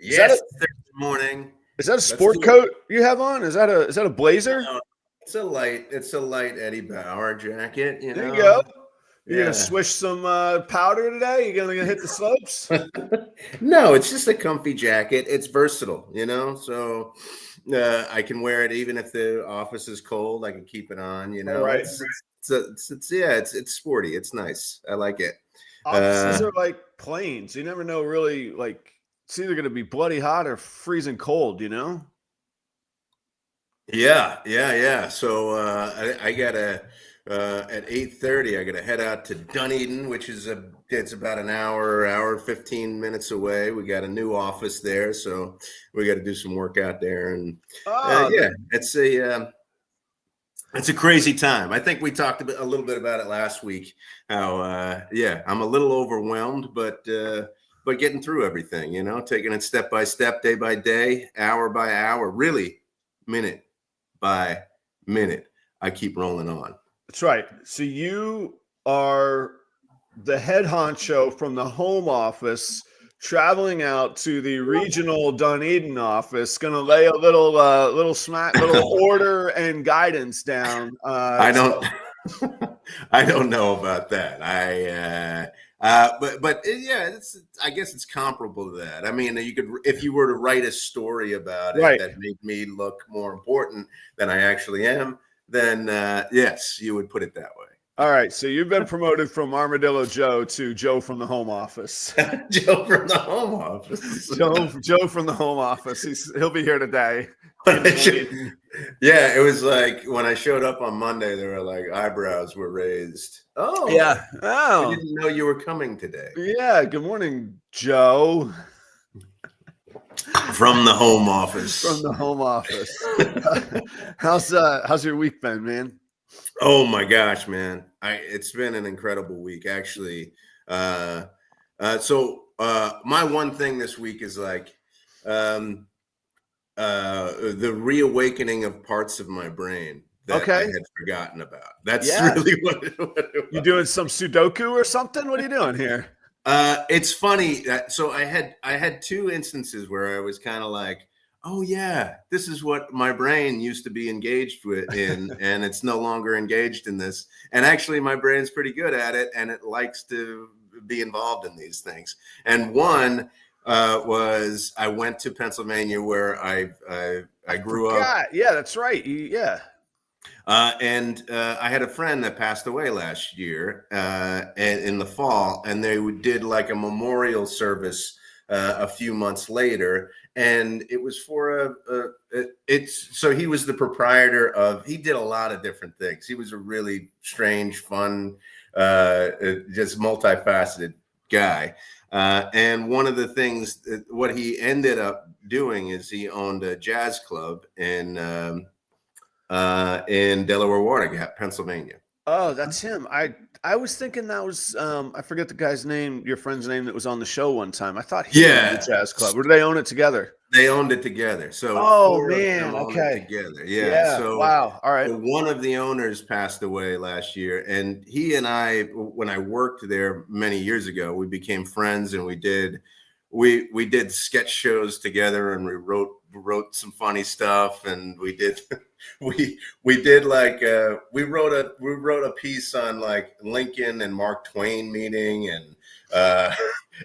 Is that Yes, Thursday morning. is that a Let's sport do it. coat you have on? Is that a blazer? No, it's a light Eddie Bauer jacket, There you go. You gonna Yeah. swish some powder today? You gonna hit the slopes? No, it's just a comfy jacket. It's versatile, so I can wear it even if the office is cold. I can keep it on, All right. it's sporty. It's nice. I like it. Offices are like planes. You never know really like it's either gonna be bloody hot or freezing cold, you know? Yeah. So I gotta at 8:30. I gotta head out to Dunedin, which is it's about an hour 15 minutes away. We got a new office there, so we got to do some work out there, and Ah, yeah, it's a crazy time. I think we talked a little bit about it last week. How yeah, I'm a little overwhelmed, but getting through everything. Taking it step by step, day by day, hour by hour, really, minute by minute. I keep rolling on. that's right. So you are the head honcho from the home office traveling out to the regional Dunedin office, going to lay a little order and guidance down. I don't I don't know about that. But yeah, I guess it's comparable to that. I mean, if you were to write a story about it Right. that made me look more important than I actually am, then yes, you would put it that way. All right. So you've been promoted from Armadillo Joe to Joe from the home office. Joe from the home office. Joe from the home office. He'll be here today. Yeah, it was like when I showed up on Monday, they were like eyebrows were raised. Oh, yeah. I Oh, didn't know you were coming today. yeah. Good morning, Joe. From the home office. From the home office. How's your week been, man? Oh my gosh, man. It's been an incredible week, actually. So my one thing this week is like the reawakening of parts of my brain that I had forgotten about. That's really what it was. You doing some Sudoku or something? What are you doing here? It's funny. So I had two instances where I was kind of like, oh yeah, this is what my brain used to be engaged in, and it's no longer engaged in this. And actually, my brain's pretty good at it, and it likes to be involved in these things. And one was I went to Pennsylvania, where I grew up. Yeah, that's right. Yeah. And I had a friend that passed away last year in the fall, and they did like a memorial service a few months later, and it was for so he was the proprietor of. He did a lot of different things. He was a really strange, fun, just multifaceted guy. And one of the things, what he ended up doing is he owned a jazz club in Delaware Water Gap, Pennsylvania. Oh, that's him. I was thinking that was I forget the guy's name, your friend's name that was on the show one time. I thought he owned the jazz club. Or do they own it together? They owned it together. So oh man, okay. Together. Yeah. So wow. All right. One of the owners passed away last year, and he and I, when I worked there many years ago, we became friends, and we did sketch shows together, and we wrote some funny stuff, and we did we wrote a piece on like Lincoln and Mark Twain meeting,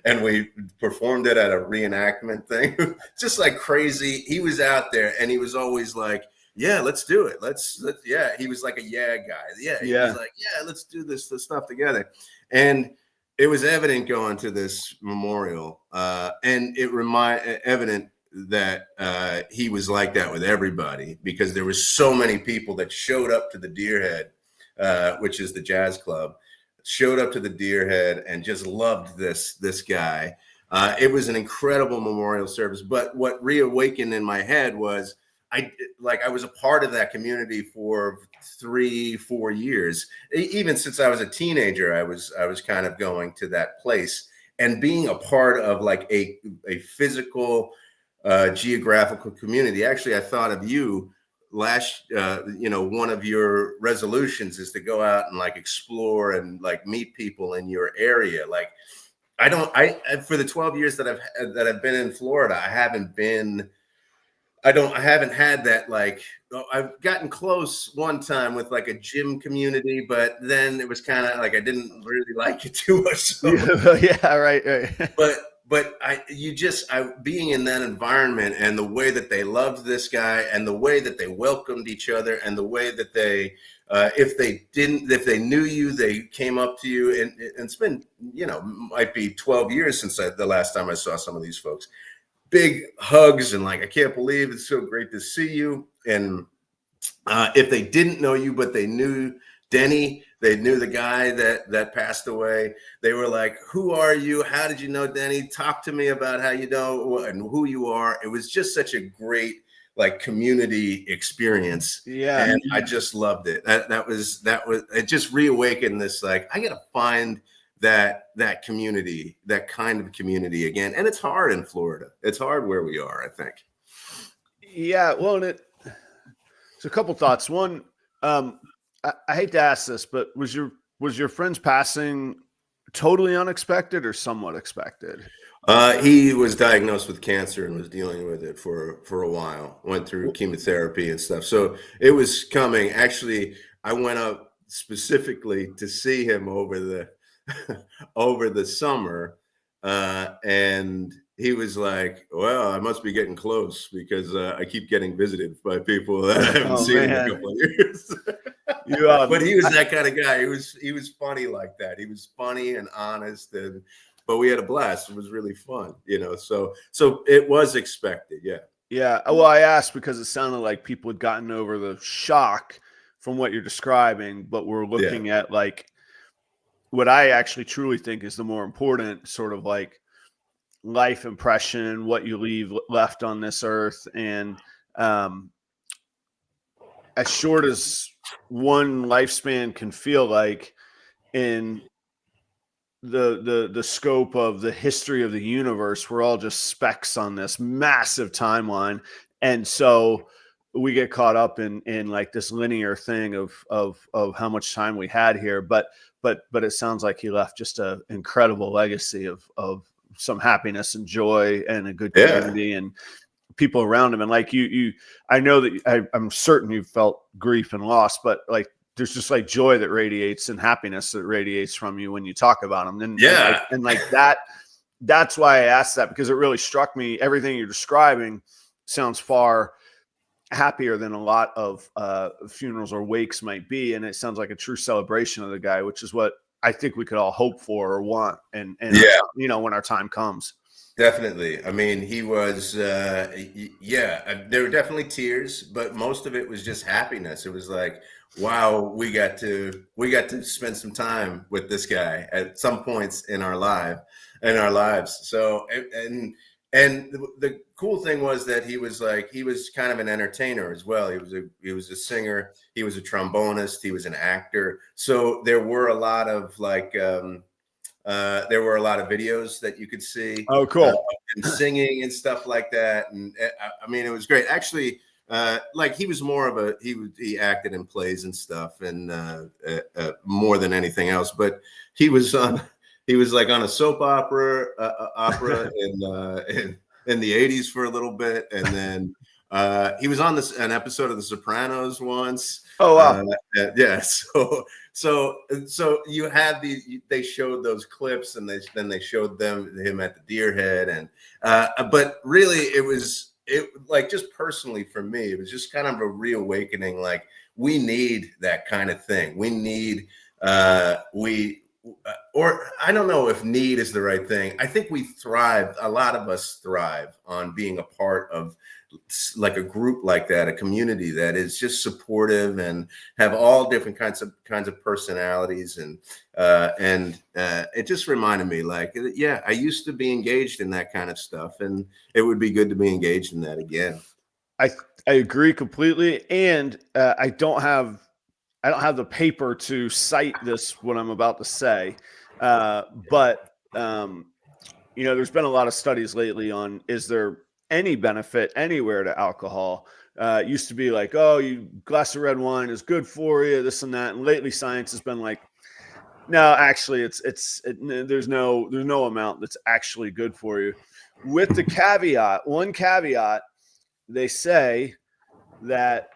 and we performed it at a reenactment thing. Just like crazy. He was out there, and he was always like, yeah, let's do it. Let's yeah. He was like a guy. Yeah. He was like, yeah, let's do this stuff together. And it was evident going to this memorial, and it evident that he was like that with everybody, because there were so many people that showed up to the Deerhead, which is the jazz club, showed up to the Deerhead and just loved this guy. It was an incredible memorial service. But what reawakened in my head was I was a part of that community for 3-4 years. Even since I was a teenager, I was kind of going to that place and being a part of like a physical geographical community. Actually, I thought of you last, one of your resolutions is to go out and like explore and like meet people in your area. Like for the 12 years that I've been in Florida, I haven't had that, like, I've gotten close one time with like a gym community, but then it was kind of like I didn't really like it too much. So. Yeah, right. But being in that environment and the way that they loved this guy and the way that they welcomed each other and the way that they if they knew you, they came up to you, and it's been, might be 12 years since the last time I saw some of these folks. Big hugs and like, I can't believe it's so great to see you. And if they didn't know you, but they knew Denny, they knew the guy that passed away, they were like, who are you? How did you know Denny? Talk to me about how you know and who you are. It was just such a great, like, community experience. Yeah. And I just loved it. That was it. Just reawakened this, like, I gotta find that community, that kind of community again. And it's hard in Florida. It's hard where we are, I think. Yeah. Well, so a couple thoughts. One, I hate to ask this, but was your friend's passing totally unexpected or somewhat expected? He was diagnosed with cancer and was dealing with it for a while. Went through chemotherapy and stuff. So it was coming. Actually, I went up specifically to see him over the summer, and he was like, well, I must be getting close because I keep getting visited by people that I haven't seen in a couple of years. But he was that kind of guy. He was funny like that. He was funny and honest, but we had a blast. It was really fun, so it was expected. Yeah. Well, I asked because it sounded like people had gotten over the shock from what you're describing, but we're looking at, like, what I actually truly think is the more important sort of, like, life impression, what you leave left on this earth. And as short as one lifespan can feel like, in the scope of the history of the universe, we're all just specks on this massive timeline. And so we get caught up in like this linear thing of how much time we had here. But it sounds like he left just an incredible legacy of some happiness and joy and a good community and people around him. And like I know that I'm certain you felt grief and loss, but like, there's just like joy that radiates and happiness that radiates from you when you talk about him. And like that's why I asked that, because it really struck me. Everything you're describing sounds far happier than a lot of funerals or wakes might be. And it sounds like a true celebration of the guy, which is what I think we could all hope for or want. And when our time comes. Definitely. I mean, he was, there were definitely tears, but most of it was just happiness. It was like, wow, we got to spend some time with this guy at some points in our lives. So, and the cool thing was that he was kind of an entertainer as well. He was a singer. He was a trombonist. He was an actor. So there were a lot of videos that you could see. Oh, cool. And singing and stuff like that. And I mean, it was great. Actually, like, he was more of he acted in plays and stuff, and more than anything else. But he was like on a soap opera in the 80s for a little bit, and then he was on an episode of The Sopranos once. Oh, wow. Yeah. So you had they showed those clips, and then they showed him at the deer head, and but really it like, just personally for me, it was just kind of a reawakening. Like, we need that kind of thing. We need or I don't know if need is the right thing. I think a lot of us thrive on being a part of, like, a group like that, a community that is just supportive and have all different kinds of personalities. And it just reminded me, like, I used to be engaged in that kind of stuff, and it would be good to be engaged in that again. I agree completely. And I don't have the paper to cite this, what I'm about to say. But there's been a lot of studies lately on, is there any benefit anywhere to alcohol? It used to be like, oh, glass of red wine is good for you, this and that. And lately science has been like, No, actually, there's no amount that's actually good for you. With the caveat, one caveat, they say that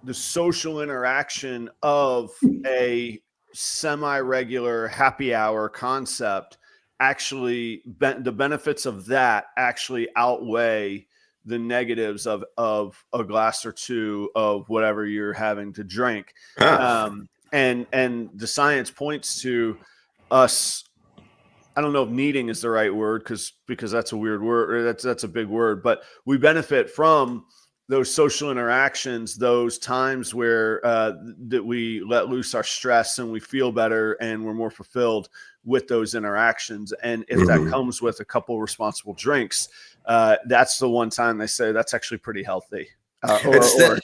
the social interaction of a semi-regular happy hour concept actually the benefits of that actually outweigh the negatives of a glass or two of whatever you're having to drink. Huh. And the science points to us. I don't know if needing is the right word because that's a weird word. That's a big word, but we benefit from those social interactions, those times where that we let loose our stress and we feel better and we're more fulfilled with those interactions. And if that comes with a couple responsible drinks, that's the one time they say that's actually pretty healthy. I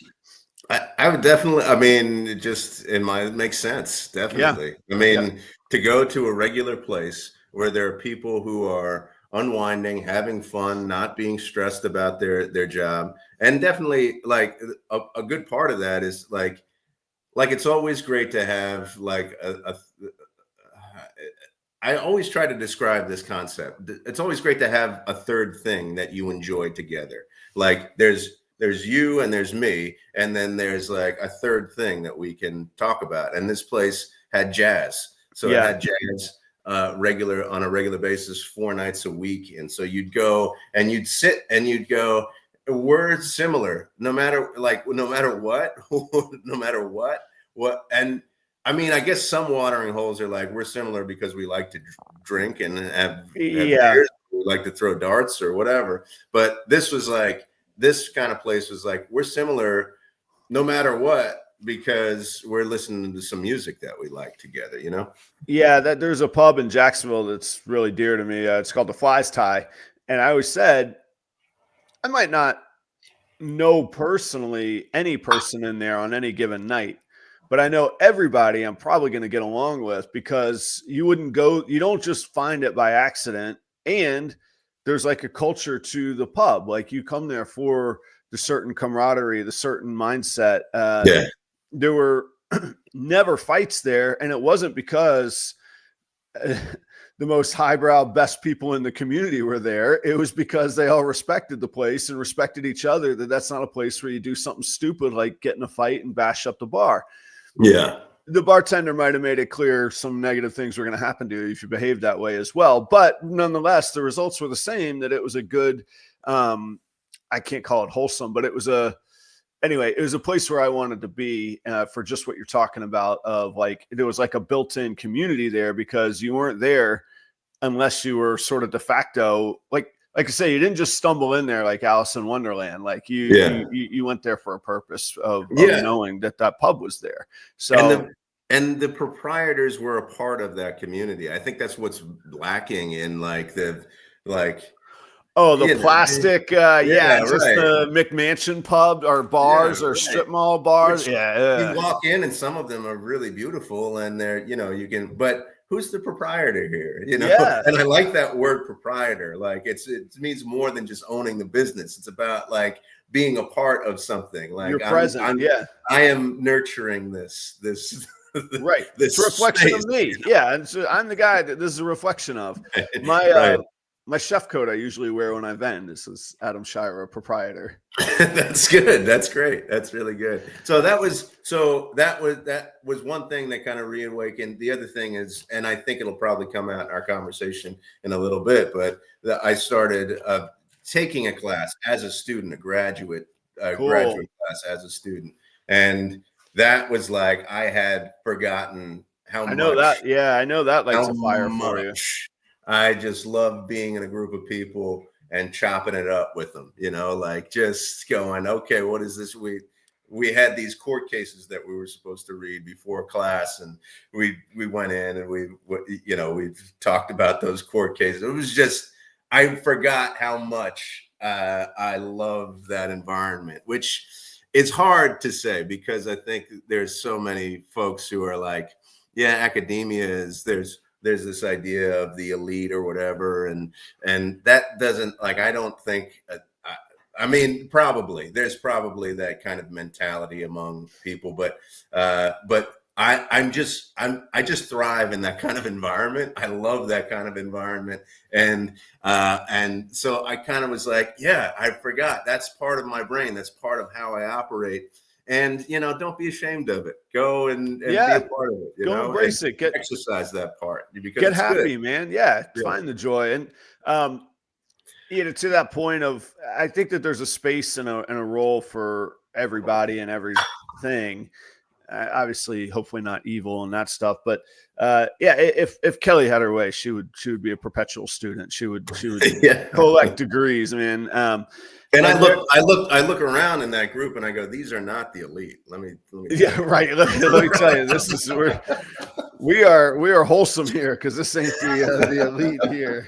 would definitely, I mean, it makes sense. Definitely. Yeah. I mean, to go to a regular place where there are people who are unwinding, having fun, not being stressed about their job. And definitely like a good part of that is like it's always great to have like I always try to describe this concept. It's always great to have a third thing that you enjoy together. Like there's you and there's me, and then there's like a third thing that we can talk about. And this place had jazz, so it had jazz on a regular basis 4 nights a week. And so you'd go and you'd sit and you'd go, we're similar, no matter what, no matter what. And I mean, I guess some watering holes are like, we're similar because we like to drink and have beers. We like to throw darts or whatever. But this kind of place was like, we're similar no matter what, because we're listening to some music that we like together, you know? Yeah, there's a pub in Jacksonville that's really dear to me. It's called the Flies Tie. And I always said, I might not know personally any person in there on any given night, but I know everybody I'm probably going to get along with, because you don't just find it by accident. And there's like a culture to the pub. Like you come there for the certain camaraderie, the certain mindset. There were never fights there. And it wasn't because the most highbrow, best people in the community were there. It was because they all respected the place and respected each other. That's not a place where you do something stupid like get in a fight and bash up the bar. Yeah. The bartender might have made it clear some negative things were going to happen to you if you behaved that way as well. But nonetheless, the results were the same, that it was a good, I can't call it wholesome, but it was a place where I wanted to be for just what you're talking about, of like, there was like a built-in community there, because you weren't there unless you were sort of de facto, like I say, you didn't just stumble in there like Alice in Wonderland. Like you went there for a purpose of knowing that pub was there. So, and the proprietors were a part of that community. I think that's what's lacking in the plastic, just the McMansion pub or bars or strip mall bars. You walk in and some of them are really beautiful, and they're, you can, but who's the proprietor here? And I like that word proprietor. Like it means more than just owning the business. It's about like being a part of something. Like you're present. I am nurturing this. Right. It's a reflection of me. Yeah. And so I'm the guy that this is a reflection of. My chef coat I usually wear when I vend. This is Adam Shira, a proprietor. That's good. That's great. That's really good. So that was one thing that kind of reawakened. The other thing is, and I think it'll probably come out in our conversation in a little bit, but I started taking a class as a student, a graduate class as a student. And that was like, I had forgotten how much. I know that. Yeah, I know that lights a fire for you. I just love being in a group of people and chopping it up with them, like just going, okay, what is this? We had these court cases that we were supposed to read before class, and we went in and we've talked about those court cases. It was just, I forgot how much I love that environment, which it's hard to say, because I think there's so many folks who are like, yeah, academia is, there's this idea of the elite or whatever. And that doesn't, like, I don't think, I mean, there's probably that kind of mentality among people, but I just thrive in that kind of environment. I love that kind of environment. And so I kind of was like, yeah, I forgot. That's part of my brain. That's part of how I operate. And, don't be ashamed of it. Go and be a part of it, go embrace it. Exercise that part because get it's happy, good. man. Yeah. Find the joy. And, to that point of, I think that there's a space and a role for everybody and everything. Obviously, hopefully not evil and that stuff, but if Kelly had her way, she would be a perpetual student. She would collect degrees, man. And I look around in that group and I go, these are not the elite. Let me right. Let me tell you, this is we are wholesome here because this ain't the elite here.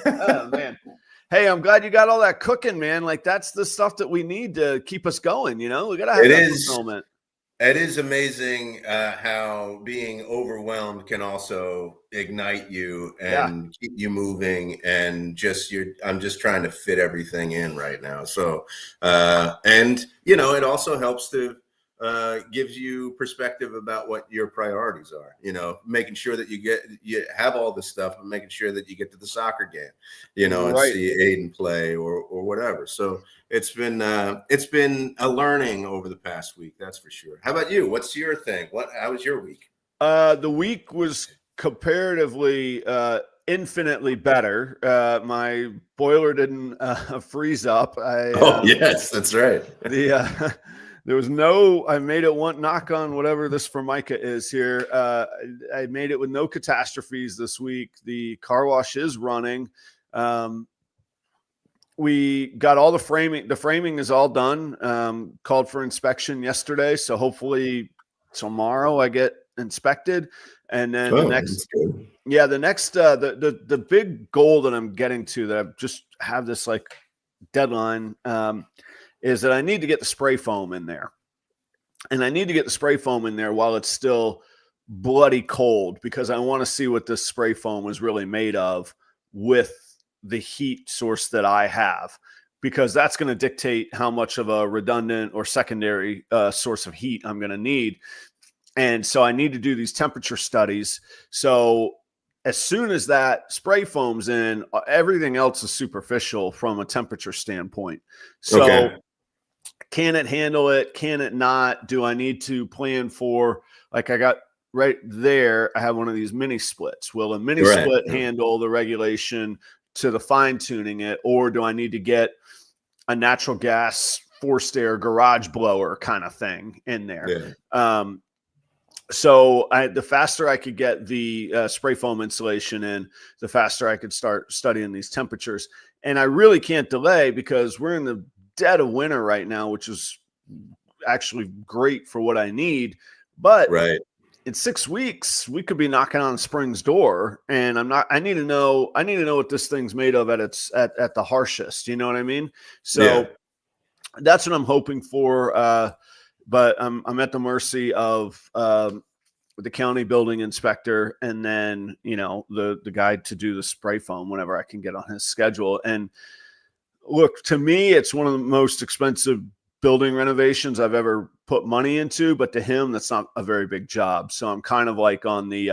Oh man. Hey, I'm glad you got all that cooking, man. Like that's the stuff that we need to keep us going. We gotta have that fulfillment. It is amazing how being overwhelmed can also ignite you and keep you moving. And I'm just trying to fit everything in right now. So, it also helps to gives you perspective about what your priorities are. Making sure that you have all this stuff, and making sure that you get to the soccer game, and see Aiden play or whatever. So it's been a learning over the past week, that's for sure. How about you? What's your thing? How was your week? The week was comparatively infinitely better. My boiler didn't freeze up. Yes, that's right. There was I made it knock on whatever this Formica is here. I made it with no catastrophes this week. The car wash is running. We got all the framing. The framing is all done. Called for inspection yesterday. So hopefully tomorrow I get inspected. And then the big goal that I'm getting to, that I just have this like deadline, is that I need to get the spray foam in there. And I need to get the spray foam in there while it's still bloody cold, because I want to see what this spray foam was really made of with the heat source that I have, because that's going to dictate how much of a redundant or secondary source of heat I'm going to need. And so I need to do these temperature studies. So as soon as that spray foam's in, everything else is superficial from a temperature standpoint. So can it handle it? Can it not? Do I need to plan for, like I got right there, I have one of these mini splits. Will a mini split handle the regulation to the fine tuning it? Or do I need to get a natural gas forced air garage blower kind of thing in there? So the faster I could get the spray foam insulation in, the faster I could start studying these temperatures. And I really can't delay, because we're in the dead of winter right now, which is actually great for what I need. But in 6 weeks, we could be knocking on spring's door, and I need to know what this thing's made of at the harshest. You know what I mean? So that's what I'm hoping for. But I'm at the mercy of the county building inspector, and then the guy to do the spray foam whenever I can get on his schedule. And look, to me, it's one of the most expensive building renovations I've ever put money into, but to him, that's not a very big job. So I'm kind of like on the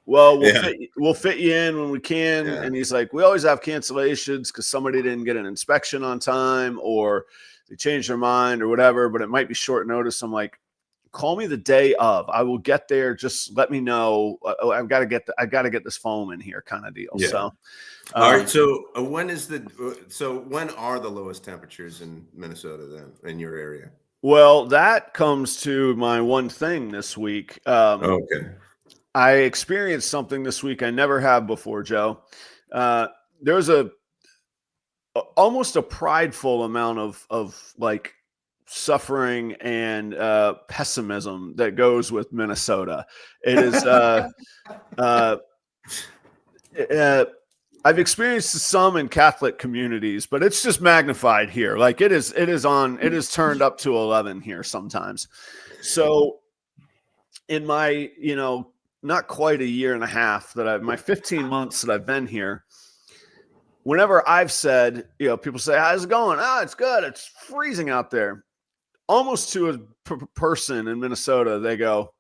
we'll fit you in when we can. And he's like, we always have cancellations because somebody didn't get an inspection on time, or they changed their mind or whatever, but it might be short notice. I'm like, call me the day of. I will get there. Just let me know. I've got to get this foam in here, kind of deal. Yeah. So, all right. So when are the lowest temperatures in Minnesota then, in your area? Well, that comes to my one thing this week. I experienced something this week I never have before, Joe. There's almost a prideful amount of like suffering and pessimism that goes with Minnesota. It is I've experienced some in Catholic communities, but it's just magnified here. Like it is turned up to 11 here sometimes. So in my, not quite a year and a half my 15 months that I've been here, whenever I've said, people say, how's it going? It's good. It's freezing out there. Almost to a person in Minnesota, they go,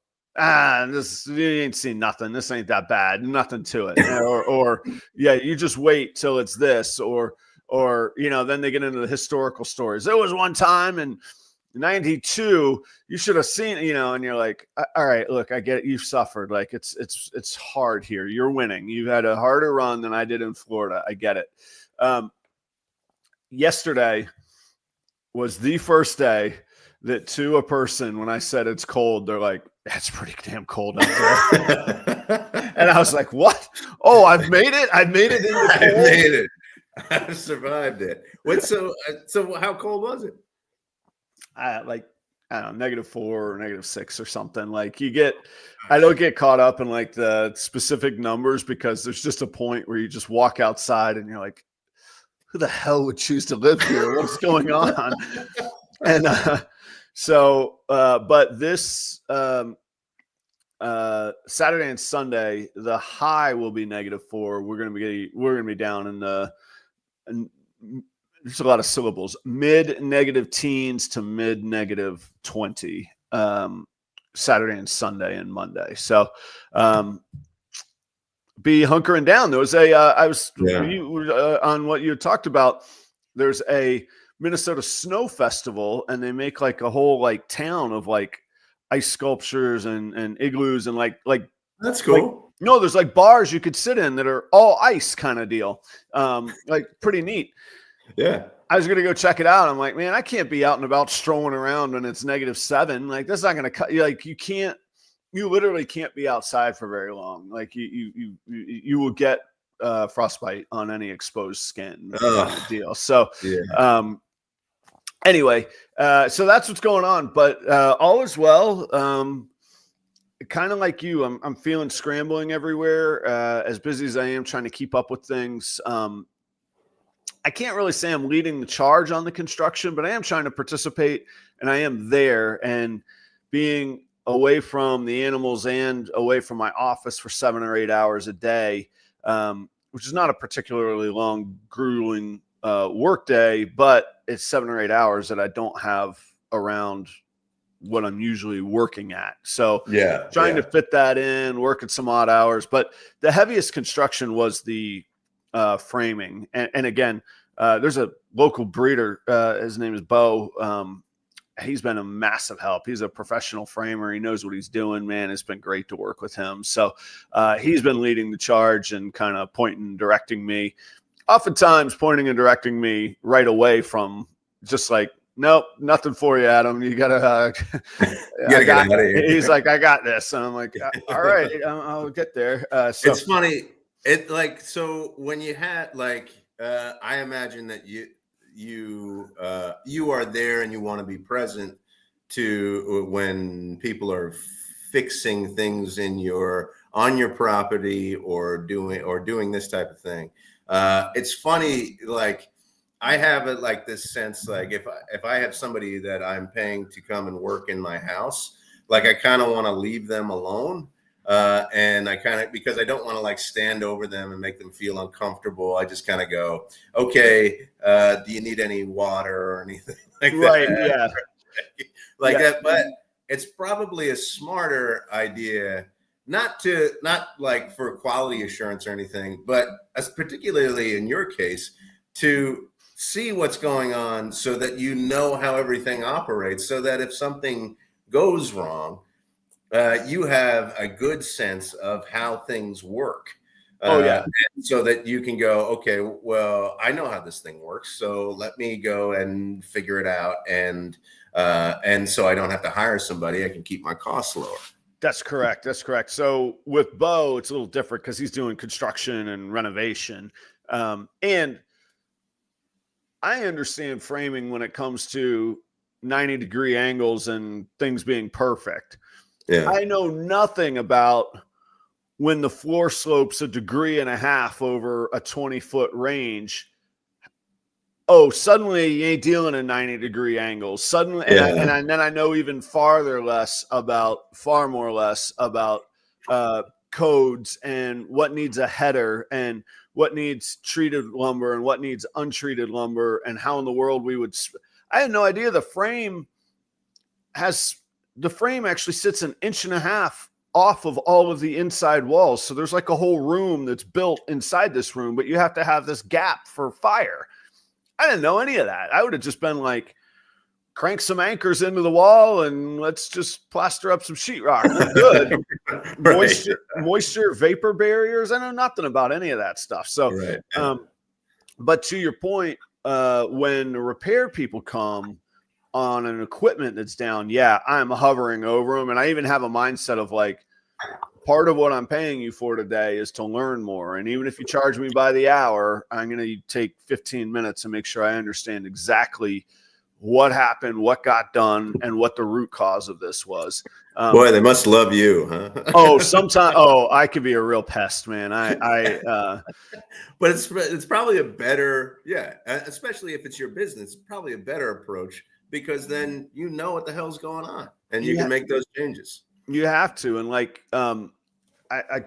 this, you ain't seen nothing. This ain't that bad. Nothing to it. or yeah, you just wait till it's this, or, then they get into the historical stories. There was one time in 92, you should have seen, and you're like, all right, look, I get it. You've suffered. Like it's hard here. You're winning. You had a harder run than I did in Florida. I get it. Yesterday was the first day that to a person, when I said it's cold, they're like, that's pretty damn cold out there. And I was like, what? Oh, I've made it. I've made it. I made it. I survived it. So how cold was it? Like, I don't know, -4 or -6 or something. Like I don't get caught up in like the specific numbers, because there's just a point where you just walk outside and you're like, who the hell would choose to live here? What's going on? And but this Saturday and Sunday, the high will be -4. We're gonna be down in the, and there's a lot of syllables, mid-negative teens to mid-20 Saturday and Sunday and Monday. So be hunkering down. There was on what you talked about, there's a Minnesota Snow Festival, and they make like a whole like town of like ice sculptures and igloos and like that's cool. Like, no, there's like bars you could sit in that are all ice kind of deal. Like pretty neat. Yeah. I was going to go check it out. I'm like, man, I can't be out and about strolling around when it's -7. Like that's not going to cut you. Like you literally can't be outside for very long. Like you will get frostbite on any exposed skin deal. So, yeah. Anyway, so that's what's going on, but all is well. Kind of like you, I'm feeling scrambling everywhere, as busy as I am trying to keep up with things. I can't really say I'm leading the charge on the construction, but I am trying to participate, and I am there, and being away from the animals and away from my office for 7 or 8 hours a day, which is not a particularly long, grueling work day, but it's 7 or 8 hours that I don't have around what I'm usually working at. So trying to fit that in, working some odd hours, but the heaviest construction was the framing. And again, there's a local breeder, his name is Bo. He's been a massive help. He's a professional framer. He knows what he's doing, man. It's been great to work with him. So he's been leading the charge and kind of pointing and directing me, oftentimes pointing and directing me right away from just like, nope, nothing for you, Adam. You gotta get out of here. He's like, I got this. And I'm like, all right, I'll get there. So it's funny. It like, so when you had like, I imagine that you are there and you want to be present to when people are fixing things on your property or doing this type of thing. It's funny, like I have it like this sense, like if I have somebody that I'm paying to come and work in my house, like I kind of want to leave them alone. And I kind of, because I don't want to like stand over them and make them feel uncomfortable. I just kind of go, okay, do you need any water or anything like that? Right. Yeah. Like that. But it's probably a smarter idea, not like for quality assurance or anything, but as particularly in your case, to see what's going on so that you know how everything operates, so that if something goes wrong, you have a good sense of how things work. So that you can go, okay, well, I know how this thing works, so let me go and figure it out, and so I don't have to hire somebody. I can keep my costs lower. That's correct. That's correct. So with Bo, it's a little different because he's doing construction and renovation, and I understand framing when it comes to 90-degree angles and things being perfect. Yeah. I know nothing about when the floor slopes 1.5 degrees over a 20-foot range. Oh, suddenly you ain't dealing in 90-degree angles. Suddenly, and then I know even far more or less about codes and what needs a header and what needs treated lumber and what needs untreated lumber and how in the world we would. I had no idea the frame has the frame actually sits 1.5 inches off of all of the inside walls. So there's like a whole room that's built inside this room, but you have to have this gap for fire. I didn't know any of that. I would have just been like, crank some anchors into the wall and let's just plaster up some sheetrock. We're good. Right. Moisture, vapor barriers. I know nothing about any of that stuff. So, Right. but to your point, when the repair people come on an equipment that's down, yeah, I'm hovering over them. And I even have a mindset of like, part of what I'm paying you for today is to learn more. And even if you charge me by the hour, I'm going to take 15 minutes to make sure I understand exactly what happened, what got done, and what the root cause of this was. Boy, they must love you, huh? I could be a real pest, man. But it's probably a better, especially if it's your business, probably a better approach, because then you know what the hell's going on and you can make those changes. You have to. And like, I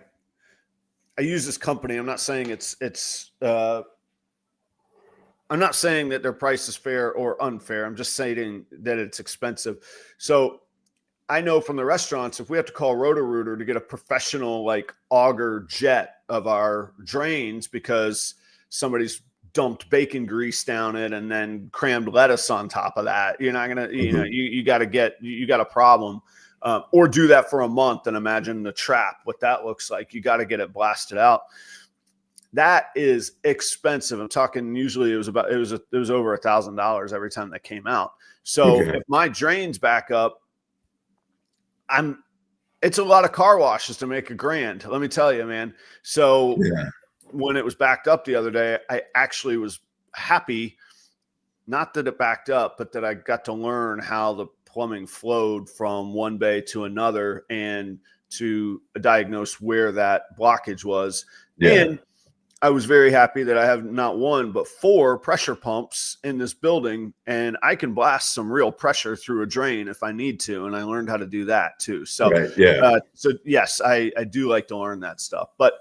use this company. I'm not saying I'm not saying that their price is fair or unfair. I'm just saying that it's expensive. So I know from the restaurants, if we have to call Roto-Rooter to get a professional like auger jet of our drains because somebody's dumped bacon grease down it and then crammed lettuce on top of that, you're not gonna, you got a problem. Or do that for a month and imagine the trap, what that looks like. You got to get it blasted out. That is expensive. I'm talking usually it was over $1,000 every time that came out. So if my drains back up, it's a lot of car washes to make $1,000. Let me tell you, man. So when it was backed up the other day, I actually was happy, not that it backed up, but that I got to learn how the plumbing flowed from one bay to another and to diagnose where that blockage was. And I was very happy that I have not one, but 4 pressure pumps in this building, and I can blast some real pressure through a drain if I need to. And I learned how to do that too. So, so yes, I do like to learn that stuff, but,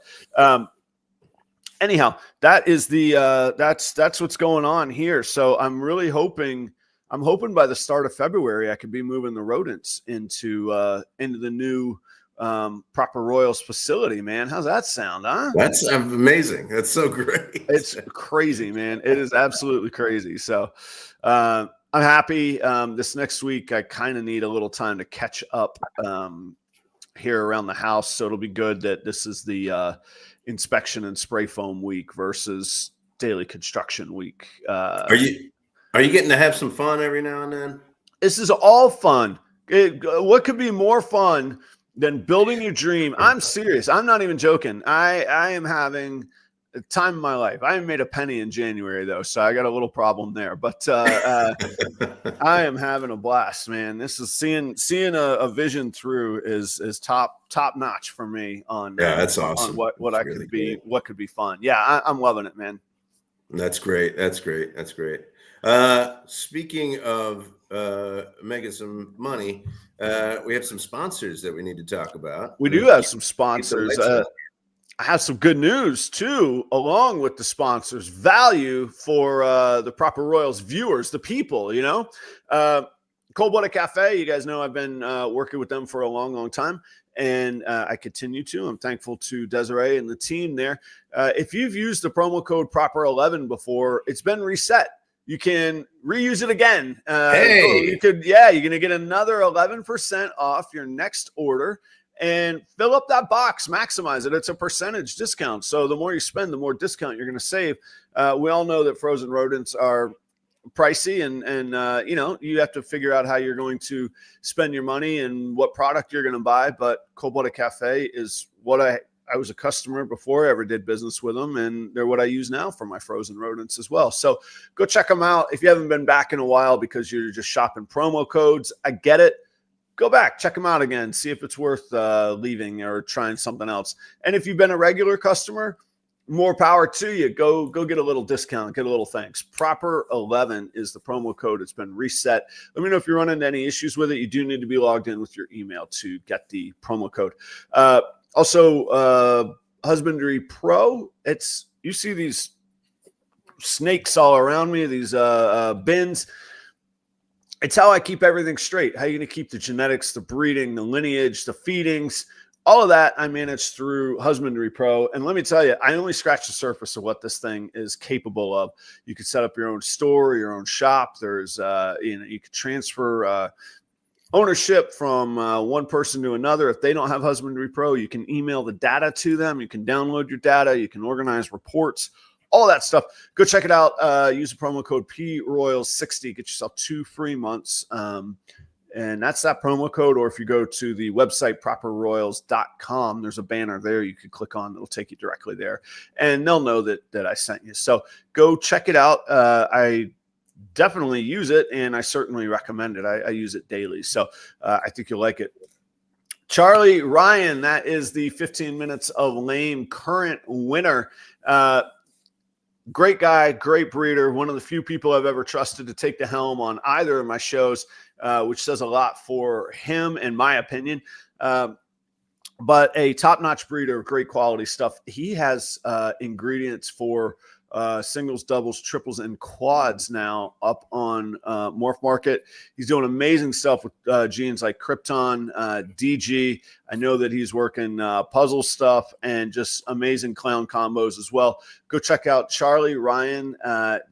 anyhow, that is that's what's going on here. So I'm really hoping by the start of February, I could be moving the rodents into the new properroyals facility, man. How's that sound, huh? That's amazing. That's so great. It's crazy, man. It is absolutely crazy. So I'm happy. This next week, I kind of need a little time to catch up here around the house. So it'll be good that this is the inspection and spray foam week versus daily construction week. Are you getting to have some fun every now and then? This is all fun. What could be more fun than building your dream? I'm serious. I'm not even joking. I am having the time of my life. I haven't made a penny in January though, so I got a little problem there. But I am having a blast, man. This is seeing a vision through is top notch for me on that's awesome. On what I could be, what could be fun. Yeah, I'm loving it, man. That's great. That's great. That's great. Speaking of making some money, we have some sponsors that we need to talk about. We do have some sponsors. I have some good news too, along with the sponsors. Value for the properroyals viewers, the people, Cold Blooded Cafe. You guys know I've been working with them for a long time, and I continue to. I'm thankful to Desiree and the team there. If you've used the promo code Proper11 before, it's been reset. You can reuse it again. You're going to get another 11% off your next order and fill up that box, maximize it. It's a percentage discount. So the more you spend, the more discount you're going to save. We all know that frozen rodents are pricey and you have to figure out how you're going to spend your money and what product you're going to buy. But Cold Blooded Cafe is what I was a customer before I ever did business with them, and they're what I use now for my frozen rodents as well. So go check them out. If you haven't been back in a while because you're just shopping promo codes, I get it. Go back, check them out again, see if it's worth leaving or trying something else. And if you've been a regular customer, more power to you. Go get a little discount, get a little thanks. Proper11 is the promo code. It's been reset. Let me know if you're running into any issues with it. You do need to be logged in with your email to get the promo code. Also, Husbandry.pro. You see these snakes all around me, these bins. it's how I keep everything straight. How are you going to keep the genetics, the breeding, the lineage, the feedings, all of that I manage through Husbandry.pro. And let me tell you, I only scratched the surface of what this thing is capable of. You could set up your own store, your own shop. There's, you could transfer ownership from one person to another. If they don't have Husbandry.pro, you can email the data to them. You can download your data. You can organize reports, all that stuff. Go check it out. Use the promo code PRoyals60. Get yourself 2 free months. And that's that promo code. Or if you go to the website, properroyals.com, there's a banner there you can click on. It'll take you directly there. And they'll know that I sent you. So go check it out. I definitely use it, and I certainly recommend it. I use it daily. So I think you'll like it. Charlie Ryan, that is the 15 minutes of lame current winner. Great guy, great breeder, one of the few people I've ever trusted to take the helm on either of my shows, which says a lot for him, in my opinion. But a top-notch breeder, great quality stuff. He has ingredients for singles, doubles, triples, and quads now up on Morph Market. He's doing amazing stuff with genes like Krypton, DG. I know that he's working puzzle stuff and just amazing clown combos as well. Go check out Charlie Ryan.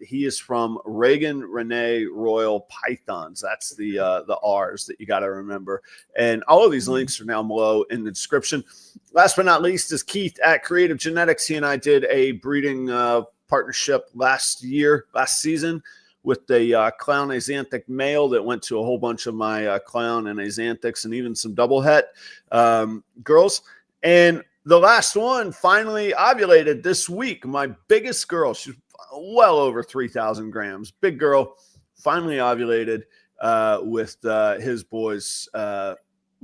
He is from Reagan, Renee, Royal Pythons. That's the R's that you got to remember. And all of these links are now below in the description. Last but not least is Keith at Kreative Genetics. He and I did a breeding partnership last season with the clown Axanthic male that went to a whole bunch of my clown and Axanthics and even some double het girls. And the last one finally ovulated this week. My biggest girl, she's well over 3,000 grams. Big girl, finally ovulated with his boys'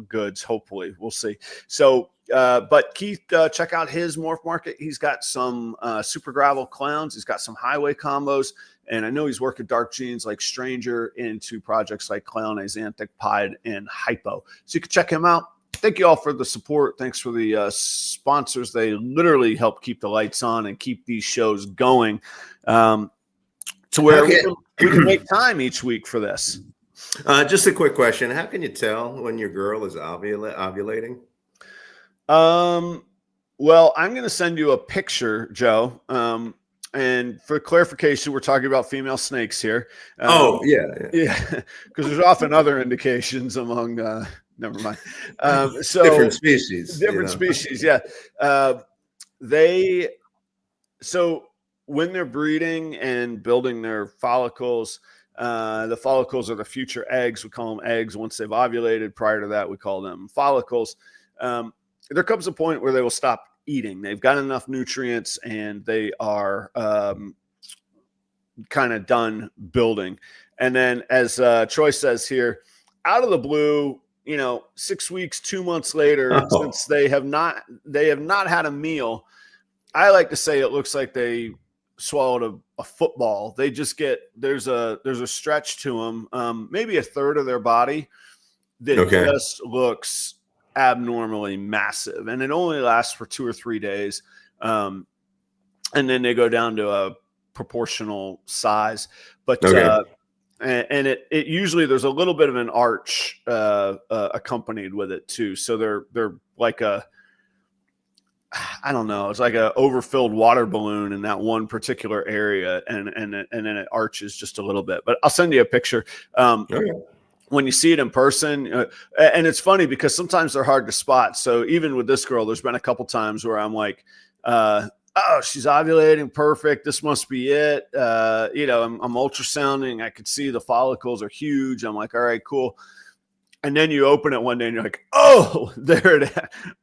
goods, hopefully. We'll see. So, but Keith, check out his Morph Market. He's got some super gravel clowns. He's got some highway combos. And I know he's working dark genes like Stranger into projects like Clown, Axanthic, Pied, and Hypo. So you can check him out. Thank you all for the support. Thanks for the sponsors. They literally help keep the lights on and keep these shows going to where we can make time each week for this. Just a quick question. How can you tell when your girl is ovulating? Well, I'm going to send you a picture, Joe. And for clarification, we're talking about female snakes here. Yeah. Because there's often other indications among, never mind. So different species. Species, yeah. So when they're breeding and building their follicles, the follicles are the future eggs. We call them eggs once they've ovulated. Prior to that, we call them follicles. There comes a point where they will stop eating. They've got enough nutrients and they are kind of done building. And then as Troy says here, out of the blue, 6 weeks, 2 months later, since they have not had a meal, I like to say it looks like they swallowed a football. They just there's a stretch to them, maybe a third of their body that just looks abnormally massive, and it only lasts for 2 or 3 days, and then they go down to a proportional size. But and it usually there's a little bit of an arch accompanied with it too. So they're like I don't know. It's like a overfilled water balloon in that one particular area, and then it arches just a little bit. But I'll send you a picture. When you see it in person, and it's funny because sometimes they're hard to spot. So even with this girl, there's been a couple times where I'm like, oh, she's ovulating. Perfect. This must be it. I'm ultrasounding. I could see the follicles are huge. I'm like, all right, cool. And then you open it one day and you're like, oh, there it is.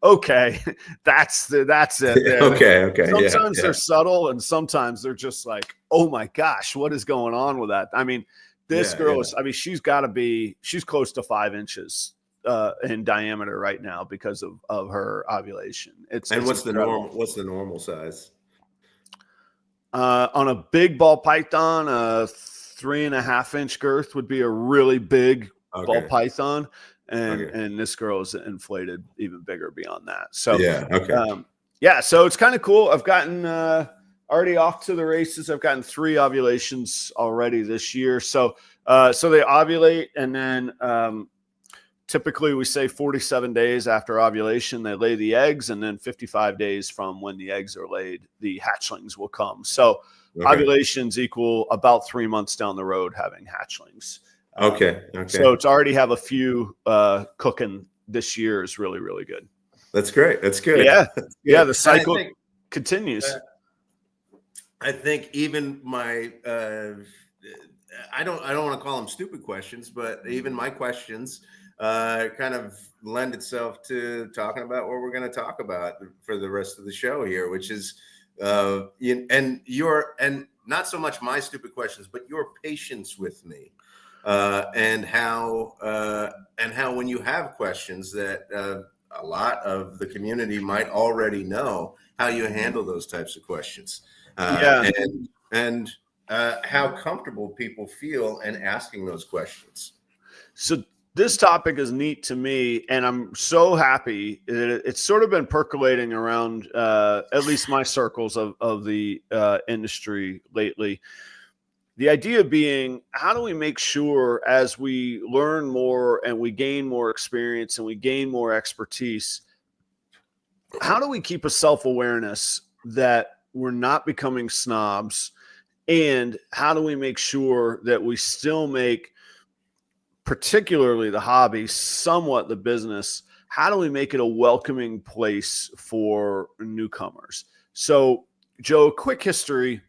Okay. That's it. There. Okay. Sometimes they're subtle and sometimes they're just like, oh my gosh, what is going on with that? I mean, this girl is, she's close to 5 inches in diameter right now because of her ovulation. What's the normal size? On a big ball python, a 3.5 inch girth would be a really big ball python. And this girl is inflated even bigger beyond that. So, so it's kind of cool. I've gotten already off to the races. I've gotten 3 ovulations already this year. So they ovulate, and then typically we say 47 days after ovulation, they lay the eggs, and then 55 days from when the eggs are laid, the hatchlings will come. So ovulations equal about 3 months down the road having hatchlings. Okay. So to already have a few cooking this year is really, really good. That's great. That's good. Yeah. That's good. Yeah. The cycle continues. I think even my, I don't want to call them stupid questions, but even my questions kind of lend itself to talking about what we're going to talk about for the rest of the show here, which is, and not so much my stupid questions, but your patience with me, and how when you have questions that a lot of the community might already know how you handle those types of questions, and how comfortable people feel in asking those questions. So this topic is neat to me, and I'm so happy that it's sort of been percolating around at least my circles of the industry lately. The idea being, how do we make sure as we learn more and we gain more experience and we gain more expertise, how do we keep a self-awareness that we're not becoming snobs? And how do we make sure that we still make, particularly the hobby, somewhat the business, how do we make it a welcoming place for newcomers? So, Joe, a quick history.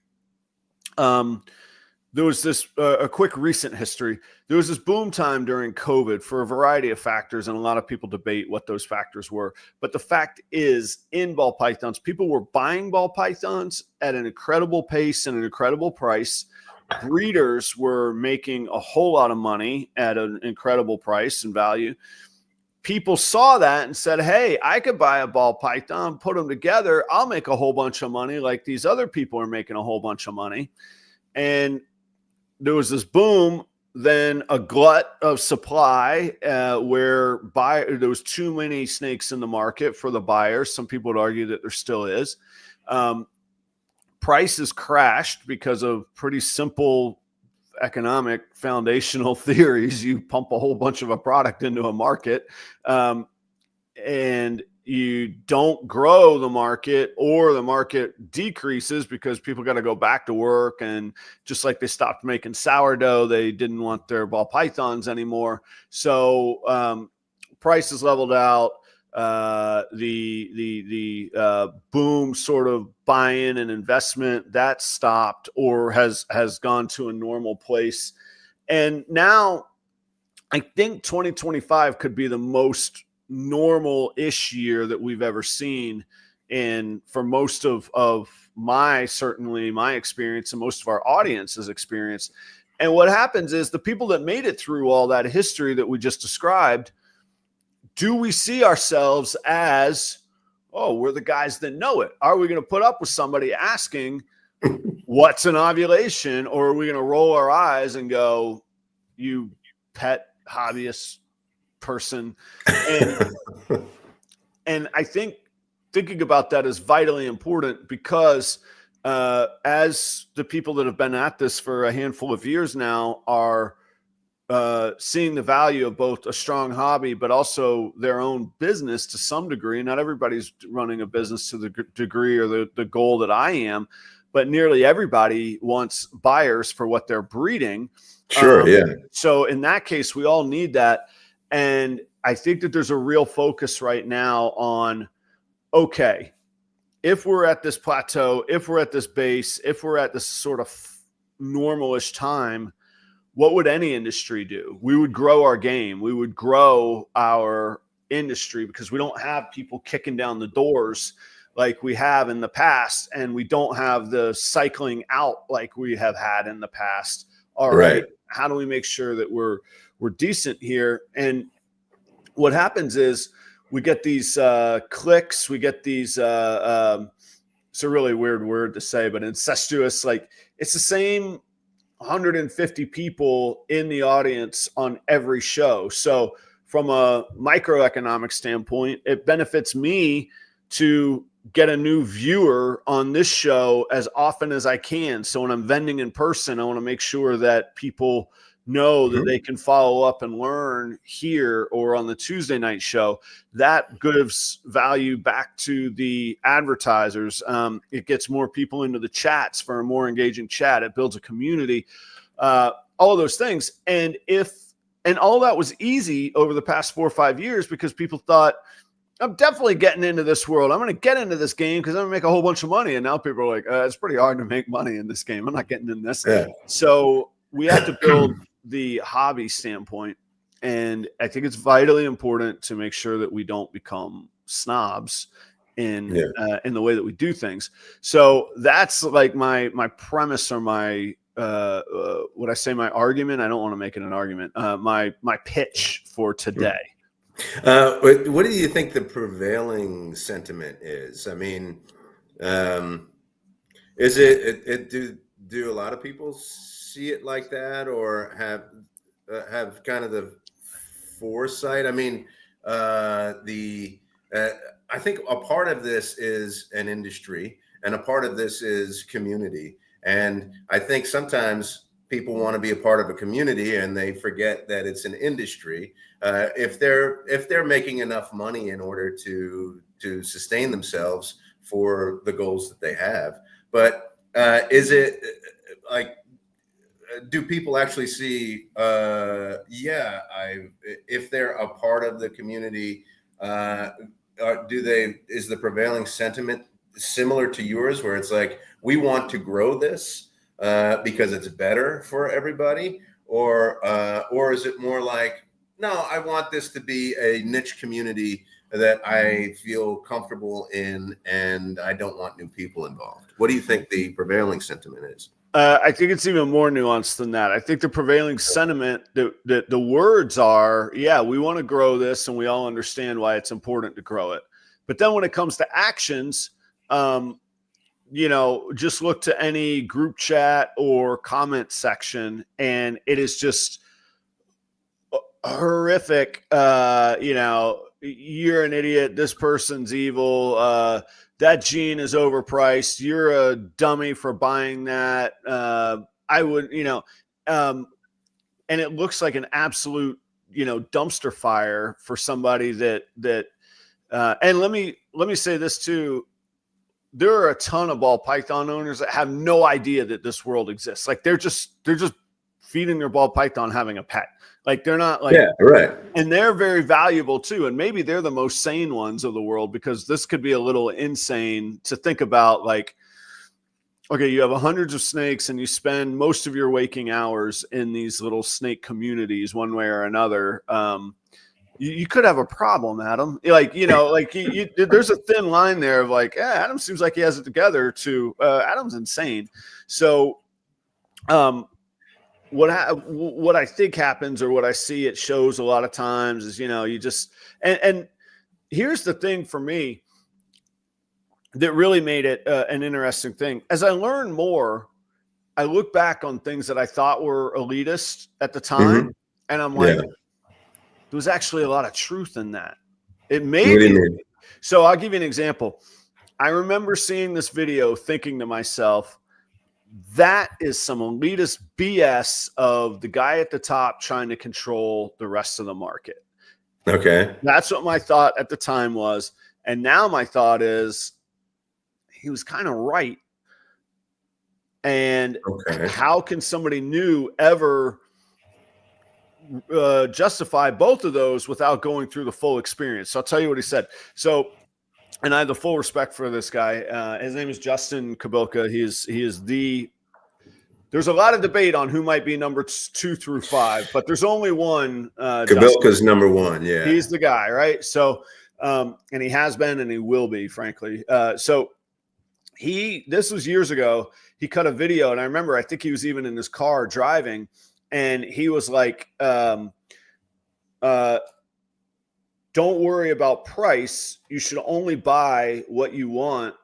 There was this a quick recent history. There was this boom time during COVID for a variety of factors, and a lot of people debate what those factors were. But the fact is, in ball pythons, people were buying ball pythons at an incredible pace and an incredible price. Breeders were making a whole lot of money at an incredible price and value. People saw that and said, hey, I could buy a ball python, put them together. I'll make a whole bunch of money like these other people are making a whole bunch of money. And there was this boom, then a glut of supply where there was too many snakes in the market for the buyers. Some people would argue that there still is. Prices crashed because of pretty simple economic foundational theories. You pump a whole bunch of a product into a market, and you don't grow the market, or the market decreases because people got to go back to work. And just like they stopped making sourdough, they didn't want their ball pythons anymore. So prices leveled out. The boom sort of buy-in and investment that stopped or has gone to a normal place. And now I think 2025 could be the most normal-ish year that we've ever seen. And for most of my experience and most of our audience's experience. And what happens is the people that made it through all that history that we just described, do we see ourselves as, oh, we're the guys that know it? Are we going to put up with somebody asking what's an ovulation? Or are we going to roll our eyes and go, you pet hobbyist person? And I think thinking about that is vitally important, because as the people that have been at this for a handful of years now are seeing the value of both a strong hobby, but also their own business to some degree. Not everybody's running a business to the degree or the goal that I am, but nearly everybody wants buyers for what they're breeding. Sure. Yeah. So in that case, we all need that. And I think that there's a real focus right now on, okay, if we're at this plateau, if we're at this base, if we're at this sort of normalish time, what would any industry do? We would grow our game. We would grow our industry, because we don't have people kicking down the doors like we have in the past. And we don't have the cycling out like we have had in the past. All right. How do we make sure that we're decent here? And what happens is we get these clicks, we get these, it's a really weird word to say, but incestuous, like it's the same 150 people in the audience on every show. So from a microeconomic standpoint, it benefits me to get a new viewer on this show as often as I can. So when I'm vending in person, I want to make sure that people know that they can follow up and learn here or on the Tuesday night show. That gives value back to the advertisers. It gets more people into the chats for a more engaging chat. It builds a community, all of those things. And all that was easy over the past 4 or 5 years because people thought, I'm definitely getting into this world. I'm going to get into this game because I'm going to make a whole bunch of money. And now people are like, it's pretty hard to make money in this game. I'm not getting in this. Yeah. So we have to build the hobby standpoint. And I think it's vitally important to make sure that we don't become snobs in the way that we do things. So that's like my premise or my, what I say, my argument. I don't want to make it an argument. My pitch for today. What do you think the prevailing sentiment is? I mean, is it do a lot of people see it like that, or have kind of the foresight? I mean, I think a part of this is an industry, and a part of this is community. And I think sometimes people want to be a part of a community and they forget that it's an industry. If they're making enough money in order to sustain themselves for the goals that they have. But is it like, do people actually see, if they're a part of the community, is the prevailing sentiment similar to yours, where it's like, we want to grow this because it's better for everybody? Or is it more like, no, I want this to be a niche community that I feel comfortable in, and I don't want new people involved? What do you think the prevailing sentiment is? I think it's even more nuanced than that. I think the prevailing sentiment, that the words are, yeah, we want to grow this, and we all understand why it's important to grow it. But then when it comes to actions, just look to any group chat or comment section, and it is just horrific. You're an idiot. This person's evil. That jean is overpriced. You're a dummy for buying that. I would, and it looks like an absolute, dumpster fire for somebody that, and let me say this too. There are a ton of ball python owners that have no idea that this world exists. Like they're just feeding their ball python, having a pet. Like they're not like, yeah, right. And they're very valuable too. And maybe they're the most sane ones of the world, because this could be a little insane to think about. Like, okay, you have hundreds of snakes and you spend most of your waking hours in these little snake communities one way or another. You could have a problem, Adam. Like, there's a thin line there of like, Adam seems like he has it together, to Adam's insane. So, what I think happens, or what I see it shows a lot of times, is, you just, and here's the thing for me that really made it an interesting thing. As I learn more, I look back on things that I thought were elitist at the time, and I'm like, there was actually a lot of truth in that. It may be. So I'll give you an example. I remember seeing this video thinking to myself, that is some elitist BS of the guy at the top trying to control the rest of the market. Okay. That's what my thought at the time was. And now my thought is, he was kind of right. And how can somebody new ever justify both of those without going through the full experience? So I'll tell you what he said. So, and I have the full respect for this guy. His name is Justin Kabilka. There's a lot of debate on who might be number 2 through 5, but there's only one. Kabilka's number 1. Yeah. He's the guy, right? So, and he has been, and he will be, frankly. So this was years ago. He cut a video, and I remember, I think he was even in his car driving, and he was like, don't worry about price. You should only buy what you want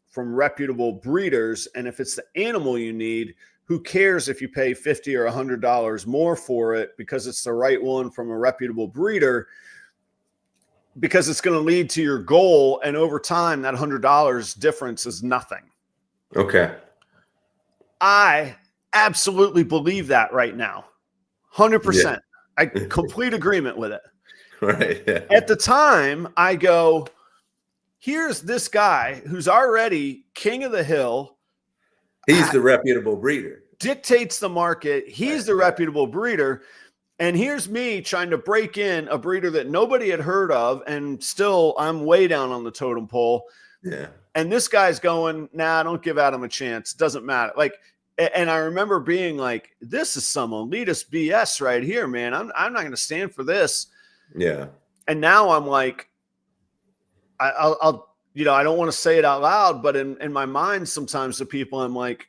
from reputable breeders. And if it's the animal you need, who cares if you pay $50 or $100 more for it, because it's the right one from a reputable breeder? because it's going to lead to your goal. And over time, that $100 difference is nothing. Okay. I absolutely believe that right now. 100%. Yeah. I complete agreement with it. Right. Yeah. At the time, I go, here's this guy who's already king of the hill. He's the reputable breeder. Dictates the market. He's the reputable breeder. And here's me trying to break in a breeder that nobody had heard of. And still, I'm way down on the totem pole. Yeah. And this guy's going, nah, don't give Adam a chance. Doesn't matter. Like, and I remember being like, this is some elitist BS right here, man. I'm not going to stand for this. Yeah. And now I'm like, I'll I don't want to say it out loud, but in my mind, sometimes to people, I'm like,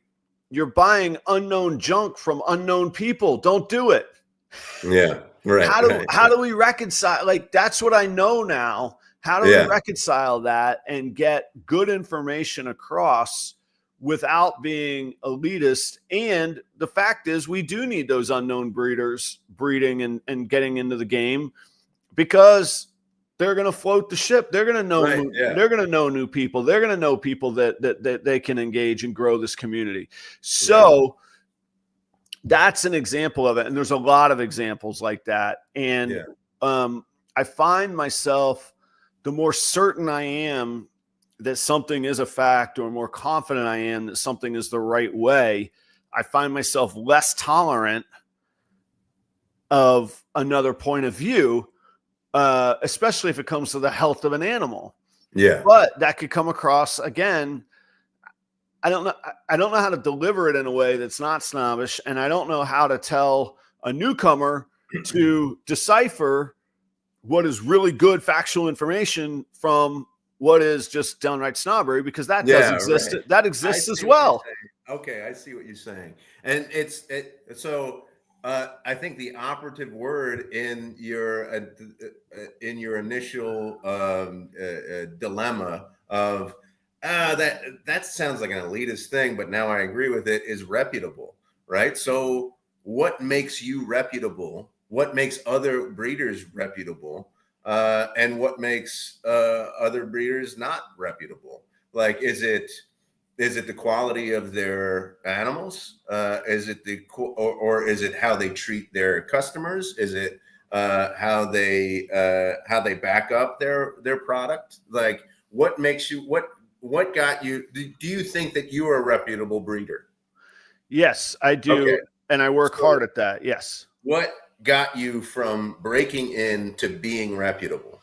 you're buying unknown junk from unknown people. Don't do it. Yeah. Right. How do we reconcile? Like, that's what I know now. How do we reconcile that and get good information across without being elitist? And the fact is, we do need those unknown breeders breeding and getting into the game, because they're going to float the ship. They're going to know. They're going to know new people. They're going to know people that they can engage and grow this community. So that's an example of it. And there's a lot of examples like that. And I find myself, the more certain I am that something is a fact, or more confident I am that something is the right way, I find myself less tolerant of another point of view, especially if it comes to the health of an animal. Yeah. But that could come across, again, I don't know how to deliver it in a way that's not snobbish, and I don't know how to tell a newcomer to decipher what is really good factual information from what is just downright snobbery, because that does exist. Right. That exists as well. Okay, I see what you're saying. And so I think the operative word in your initial dilemma of that sounds like an elitist thing, but now I agree with it, is reputable, right? So what makes you reputable? What makes other breeders reputable? And what makes other breeders not reputable? Like, is it the quality of their animals? Is it or is it how they treat their customers? Is it how they back up their product? Like, what makes you what got you? Do you think that you are a reputable breeder? Yes, I do. Okay. And I work hard at that. Yes. What got you from breaking into being reputable?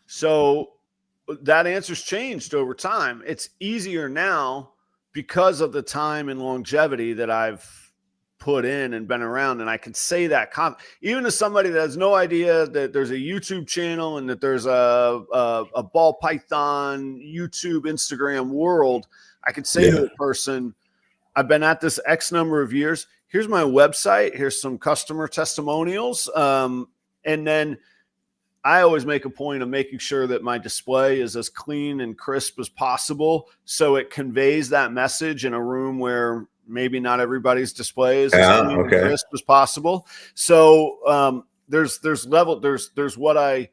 So that answer's changed over time. It's easier now because of the time and longevity that I've put in and been around. And I can say that even to somebody that has no idea that there's a YouTube channel and that there's a ball python, YouTube, Instagram world, I could say to a person, I've been at this X number of years. Here's my website. Here's some customer testimonials. And then I always make a point of making sure that my display is as clean and crisp as possible, so it conveys that message in a room where maybe not everybody's display is as clean and crisp as possible. So there's what I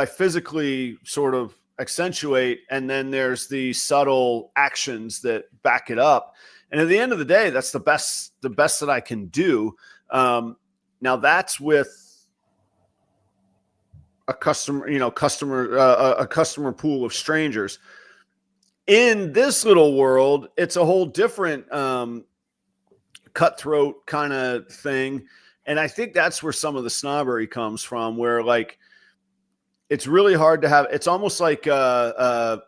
physically sort of accentuate, and then there's the subtle actions that back it up. And at the end of the day, that's the best that I can do. Now that's with a customer pool of strangers. In this little world, it's a whole different cutthroat kind of thing. And I think that's where some of the snobbery comes from, where like, it's really hard to have, it's almost like, I'm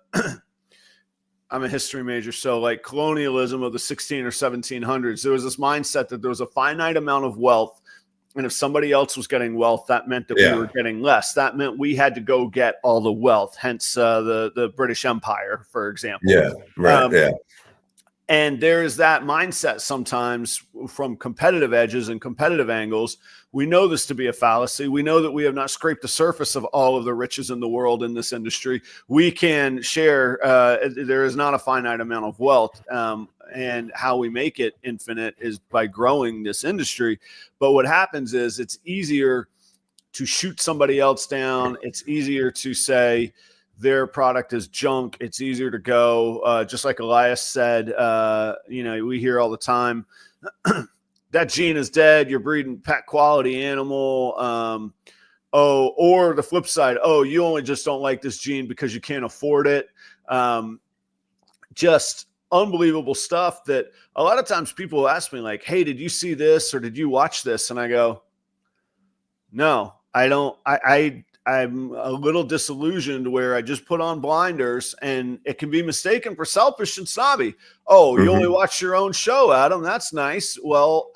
a history major. So like colonialism of the 16 or 1700s, there was this mindset that there was a finite amount of wealth. And if somebody else was getting wealth, that meant that we were getting less. That meant we had to go get all the wealth, hence the British Empire, for example. Yeah, right, And there's that mindset sometimes from competitive edges and competitive angles. We know this to be a fallacy. We know that we have not scraped the surface of all of the riches in the world in this industry. We can share. There is not a finite amount of wealth. And how we make it infinite is by growing this industry. But what happens is it's easier to shoot somebody else down. It's easier to say their product is junk. It's easier to go, just like Elias said, we hear all the time, that gene is dead. You're breeding pet quality animal. Or the flip side, you only just don't like this gene because you can't afford it. Just unbelievable stuff that a lot of times people ask me like, hey, did you see this or did you watch this? And I go, no, I don't. I'm a little disillusioned where I just put on blinders and it can be mistaken for selfish and snobby. Oh, you only watch your own show, Adam. That's nice. Well,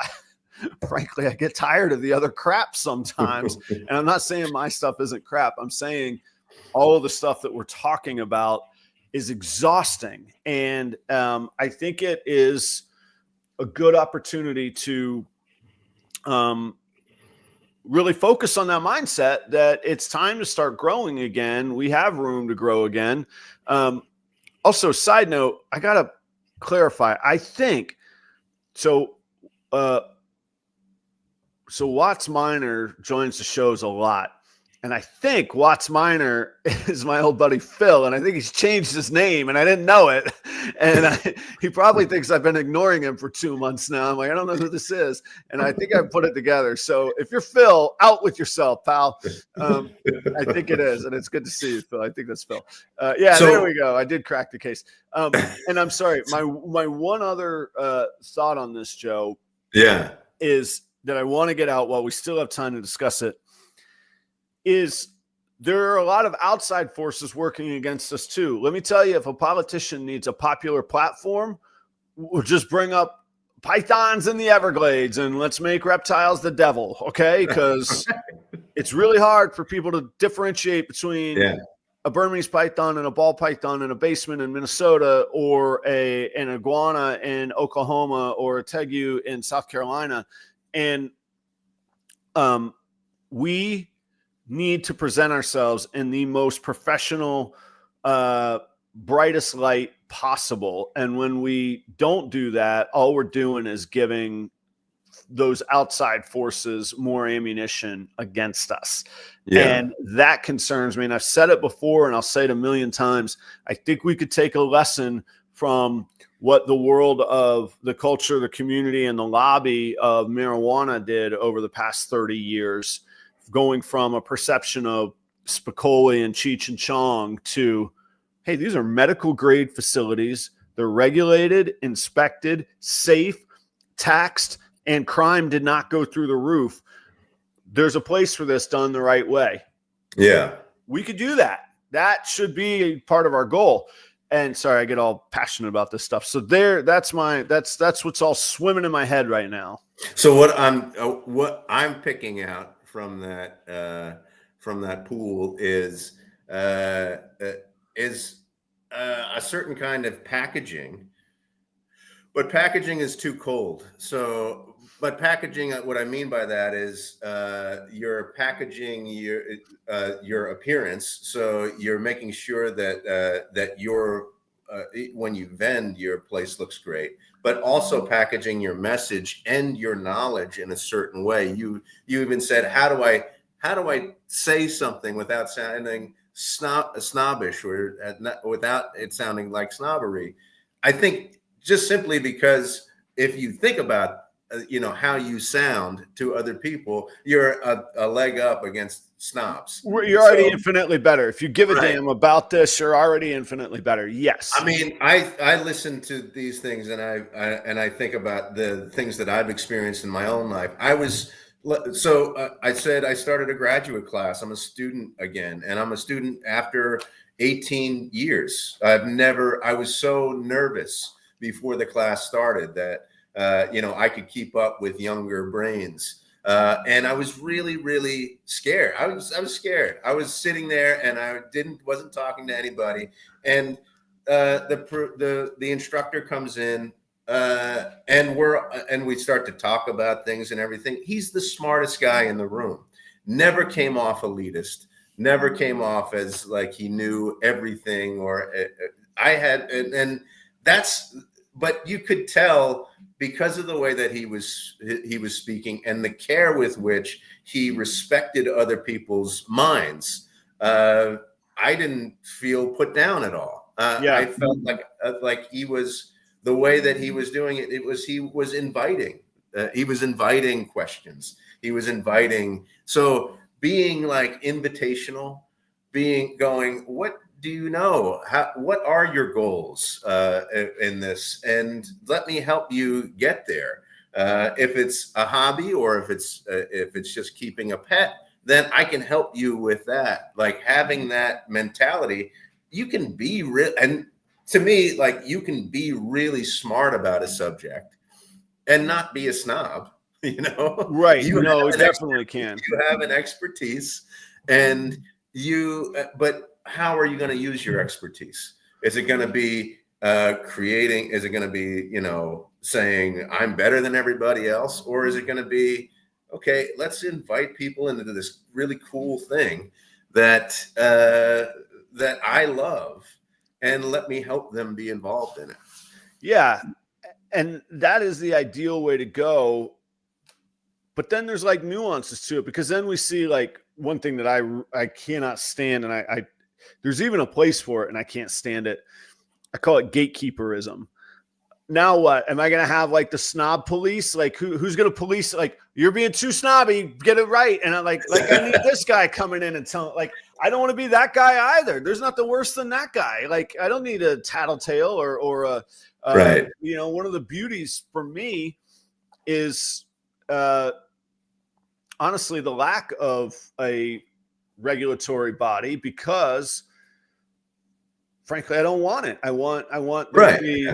frankly, I get tired of the other crap sometimes. And I'm not saying my stuff isn't crap. I'm saying all of the stuff that we're talking about is exhausting. And I think it is a good opportunity to really focus on that mindset that it's time to start growing again. We have room to grow again. Also, side note, I got to clarify. I think so. So Watts Minor joins the shows a lot. And I think Watts Minor is my old buddy Phil, and I think he's changed his name, and I didn't know it. And he probably thinks I've been ignoring him for 2 months now. I'm like, I don't know who this is, and I think I put it together. So if you're Phil, out with yourself, pal. I think it is, and it's good to see you, Phil. I think that's Phil. There we go. I did crack the case. And I'm sorry, my one other thought on this, Joe, is that I want to get out while we still have time to discuss it. Is there are a lot of outside forces working against us too. Let me tell you, if a politician needs a popular platform, we'll just bring up pythons in the Everglades and let's make reptiles the devil, okay? Because it's really hard for people to differentiate between a Burmese python and a ball python in a basement in Minnesota, or an iguana in Oklahoma, or a tegu in South Carolina. And we need to present ourselves in the most professional, brightest light possible. And when we don't do that, all we're doing is giving those outside forces more ammunition against us. And that concerns me. And I've said it before, and I'll say it a million times. I think we could take a lesson from what the world of the culture, the community, and the lobby of marijuana did over the past 30 years. Going from a perception of Spicoli and Cheech and Chong to, hey, these are medical grade facilities. They're regulated, inspected, safe, taxed, and crime did not go through the roof. There's a place for this done the right way. Yeah. We could do that. That should be part of our goal. And sorry, I get all passionate about this stuff. So that's what's all swimming in my head right now. So what I'm picking out from that pool is a certain kind of packaging, but packaging is too cold. So, but packaging, what I mean by that is you're packaging your appearance. So you're making sure that your when you vend, your place looks great, but also packaging your message and your knowledge in a certain way. You even said, how do I say something without sounding snobbish or without it sounding like snobbery? I think just simply because if you think about how you sound to other people, you're a leg up against snobs. You're already infinitely better. If you give a damn about this, you're already infinitely better. Yes. I mean, I listen to these things and I think about the things that I've experienced in my own life. I said I started a graduate class. I'm a student again, and I'm a student after 18 years. I was so nervous before the class started that I could keep up with younger brains. And I was really, really scared. I was scared. I was sitting there and I wasn't talking to anybody. And the instructor comes in and we start to talk about things and everything. He's the smartest guy in the room. Never came off elitist. Never came off as like he knew everything. Or and that's but you could tell because of the way that he was speaking and the care with which he respected other people's minds. I didn't feel put down at all. I felt like he was, the way that he was doing it, he was inviting. He was inviting questions. He was inviting. So being like invitational, going, what do you know? What are your goals in this? And let me help you get there. If it's a hobby or if it's just keeping a pet, then I can help you with that. Like having that mentality, you can be real. And to me, like you can be really smart about a subject and not be a snob, you know? Right. You No, it definitely can. You have an expertise and but how are you going to use your expertise? Is it going to be creating? Is it going to be, saying I'm better than everybody else? Or is it going to be, okay, let's invite people into this really cool thing that that I love and let me help them be involved in it. Yeah. And that is the ideal way to go. But then there's like nuances to it, because then we see like one thing that I cannot stand, and I there's even a place for it and I can't stand it. I call it gatekeeperism. Now what? Am I going to have like the snob police? Like who's going to police? Like, you're being too snobby, get it right. And I'm like I need this guy coming in and telling, like, I don't want to be that guy either. There's nothing worse than that guy. Like, I don't need a tattletale or a, right. One of the beauties for me is, honestly, the lack of a regulatory body, because frankly, I don't want it. I want there to be,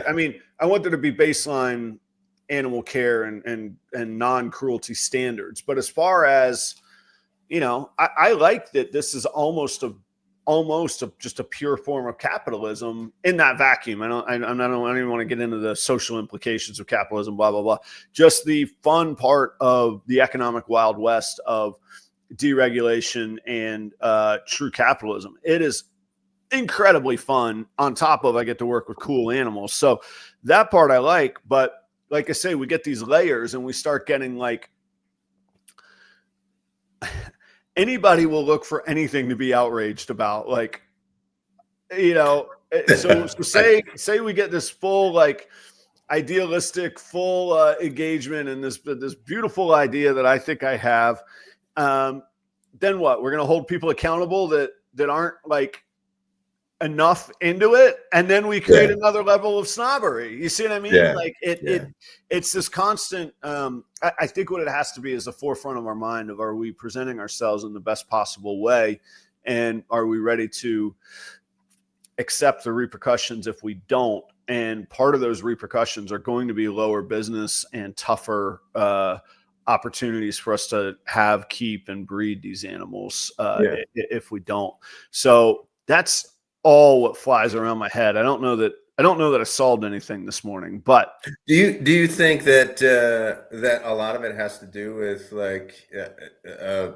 I want there to be baseline animal care and non-cruelty standards. But as far as, I like that this is almost just a pure form of capitalism in that vacuum. I don't even want to get into the social implications of capitalism, blah, blah, blah. Just the fun part of the economic Wild West of deregulation and true capitalism. It is incredibly fun. On top of, I get to work with cool animals. So that part I like, but like I say, we get these layers and we start getting like, anybody will look for anything to be outraged about. Like, so say we get this full, like, idealistic, full engagement in this beautiful idea that I think I have. Then what? We're going to hold people accountable that aren't like enough into it, and then we create another level of snobbery. You see what I mean? Like it's this constant. I think what it has to be is the forefront of our mind of, are we presenting ourselves in the best possible way, and are we ready to accept the repercussions if we don't? And part of those repercussions are going to be lower business and tougher opportunities for us to have, keep, and breed these animals if we don't. So that's all what flies around my head. I don't know that I solved anything this morning, but do you think that that a lot of it has to do with like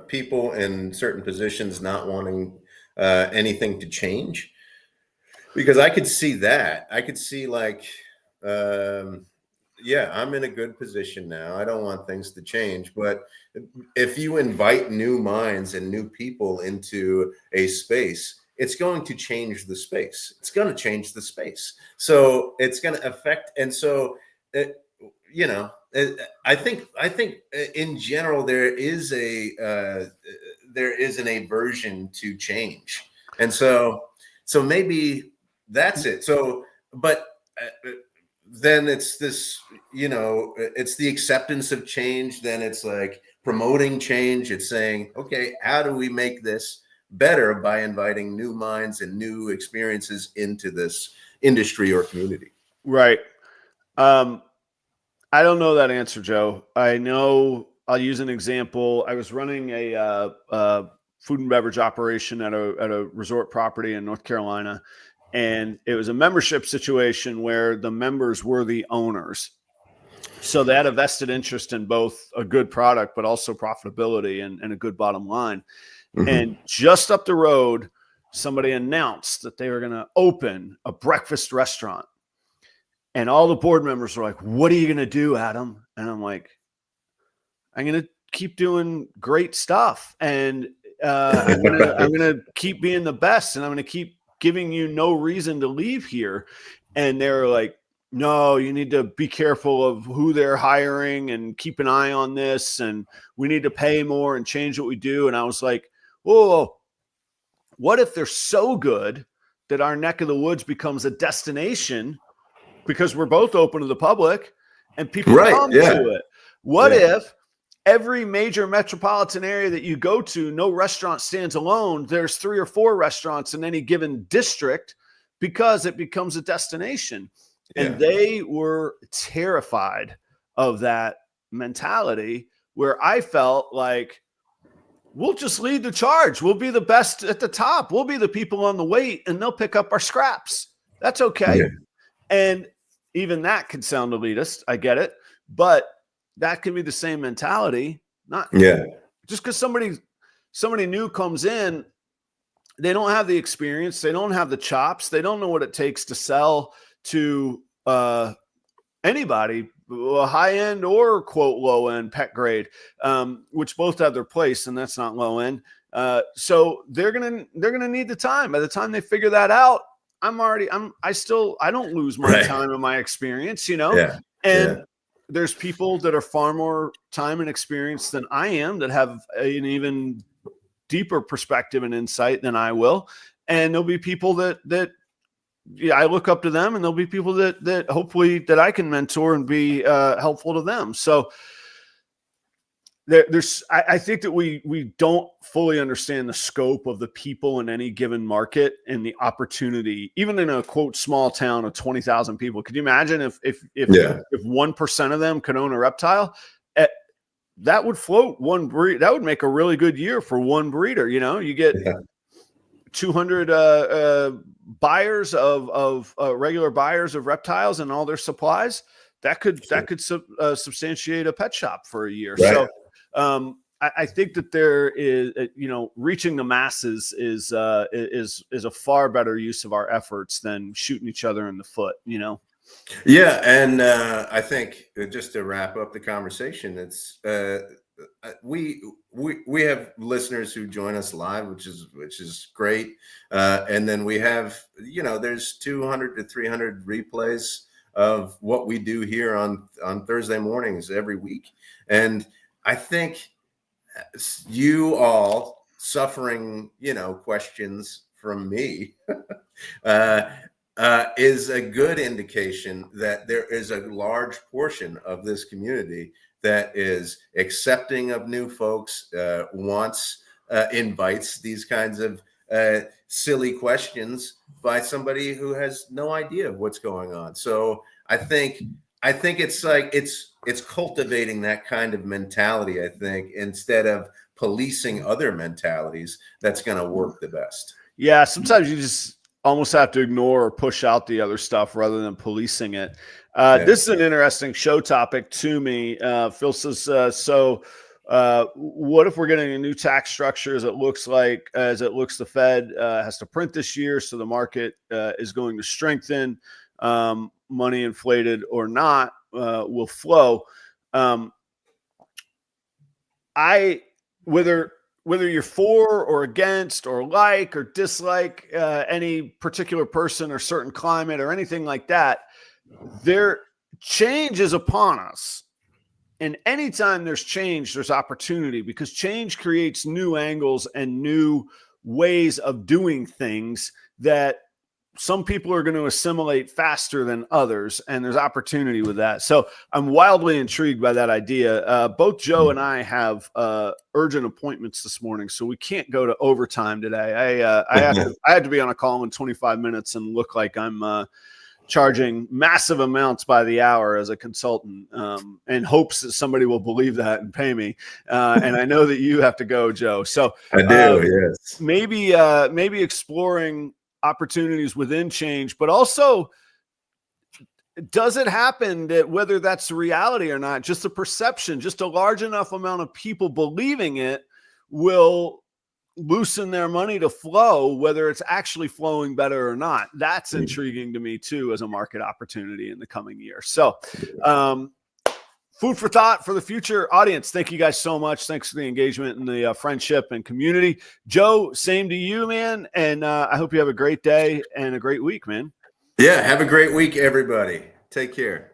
people in certain positions not wanting anything to change? Because I could see that. I could see like, I'm in a good position now. I don't want things to change. But if you invite new minds and new people into a space, it's going to change the space. It's going to change the space. So it's going to affect. And so, I think in general, there is an aversion to change. And so maybe that's it. So, but then it's this, it's the acceptance of change. Then it's like promoting change. It's saying, okay, how do we make this better by inviting new minds and new experiences into this industry or community? Right. I don't know that answer, Joe. I know, I'll use an example. I was running a food and beverage operation at a resort property in North Carolina, and it was a membership situation where the members were the owners. So they had a vested interest in both a good product, but also profitability and a good bottom line. Mm-hmm. And just up the road, somebody announced that they were going to open a breakfast restaurant. And all the board members were like, what are you going to do, Adam? And I'm like, I'm going to keep doing great stuff. And I'm going to keep being the best. And I'm going to keep giving you no reason to leave here. And they're like, no, you need to be careful of who they're hiring and keep an eye on this. And we need to pay more and change what we do. And I was like, whoa, what if they're so good that our neck of the woods becomes a destination because we're both open to the public and people come to it? What if every major metropolitan area that you go to, no restaurant stands alone? There's 3 or 4 restaurants in any given district because it becomes a destination. And they were terrified of that mentality, where I felt like, we'll just lead the charge. We'll be the best at the top. We'll be the people on the weight, and they'll pick up our scraps. That's okay. Yeah. And even that could sound elitist. I get it. But that can be the same mentality. Not just because somebody new comes in, they don't have the experience. They don't have the chops. They don't know what it takes to sell to anybody, high end or quote low end pet grade, which both have their place, and that's not low end. So they're gonna need the time. By the time they figure that out, I don't lose my time and my experience, and there's people that are far more time and experience than I am that have an even deeper perspective and insight than I will. And there'll be people that I look up to them, and there'll be people that hopefully that I can mentor and be helpful to them. So I think that we don't fully understand the scope of the people in any given market and the opportunity, even in a quote small town of 20,000 people. Could you imagine if 1% of them could own a reptile? That would float one breed. That would make a really good year for one breeder. You get 200 buyers of regular buyers of reptiles and all their supplies. That could substantiate a pet shop for a year. Right. So I think that there is, reaching the masses is a far better use of our efforts than shooting each other in the foot. Yeah, and I think just to wrap up the conversation, it's we have listeners who join us live, which is great, and then we have there's 200 to 300 replays of what we do here on Thursday mornings every week, and I think you all suffering questions from me is a good indication that there is a large portion of this community that is accepting of new folks, invites these kinds of silly questions by somebody who has no idea what's going on. So I think it's like it's cultivating that kind of mentality, I think, instead of policing other mentalities, that's going to work the best. Yeah, sometimes you just almost have to ignore or push out the other stuff rather than policing it. This is an interesting show topic to me. Phil says, what if we're getting a new tax structure as it looks the Fed has to print this year, so the market is going to strengthen, money inflated or not will flow. Whether you're for or against or like or dislike any particular person or certain climate or anything like that, their change is upon us. And anytime there's change, there's opportunity, because change creates new angles and new ways of doing things that some people are going to assimilate faster than others, and there's opportunity with that. So I'm wildly intrigued by that idea. Both Joe and I have urgent appointments this morning, so we can't go to overtime today. I had to be on a call in 25 minutes and look like I'm charging massive amounts by the hour as a consultant, in hopes that somebody will believe that and pay me. And I know that you have to go, Joe. So I do. Yes. Maybe exploring opportunities within change, but also, does it happen that, whether that's the reality or not, just a perception, just a large enough amount of people believing it will loosen their money to flow, whether it's actually flowing better or not. That's intriguing to me too, as a market opportunity in the coming year. So, food for thought for the future audience. Thank you guys so much. Thanks for the engagement and the friendship and community. Joe, same to you, man. And I hope you have a great day and a great week, man. Yeah. Have a great week, everybody. Take care.